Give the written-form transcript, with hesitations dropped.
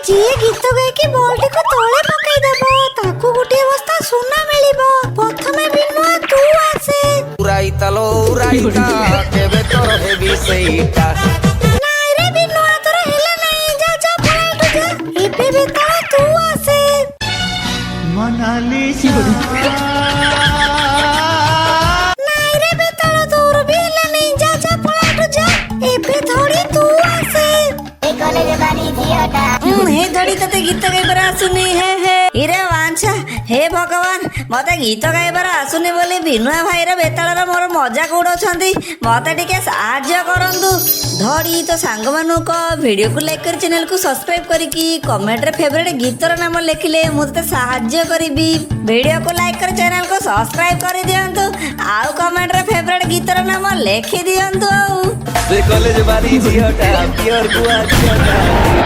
ଯିଏ ଗୀତ ଗାଇକି ବଲଟିକୁ ତଳେ ପକେଇଦେବ ତାକୁ ଗୋଟିଏ ବସ୍ତା ସୁନା ମିଳିବ। ପ୍ରଥମେ ବିନୁଆ ତୁ ଆସେ। ଉରାଇତା ଲୋ ଉରାଇତା କେବେ ତୋର ହେବି ସେଇଟା। ନାଇଁ ରେ ବିନୁଆ ତୋର ହେଲା ନାଇଁ, ଯା ଯା ପଳାଇଠୁ ଯା। ଏବେ ବେତାଳ ତୁ ଆସେ। ନାଇଁ ରେ ବେତାଳ ତୋର ବି ହେଲା ନାଇଁ, ଯା ଯା ପଳାଇଠୁ ଯା। ଏବେ ଧଡ଼ି ତୁ ଆସେ। हे धड़ी तते गीत गाइबार आसुनी हे हे इरे वांछा हे भगवान मते गीत गाइबार आसुनी बोली बिनुआ भाईर बेताळर मोर मजाक उड़ौछंती। मते टिके साहाय्य करंतु। धड़ी तो सांग मानु को वीडियो को लाइक कर चैनल को सब्सक्राइब करिकी कमेंट रे फेवरेट गीतर नाम लिखिले मु तते साहाय्य करिबी। वीडियो को लाइक कर चैनल को सब्सक्राइब कर दियंतु आउ कमेंट रे फेवरेट गीतर नाम लिखि दियंतु। आउ कॉलेज बारी झियोटा प्योर गुआ झियोटा।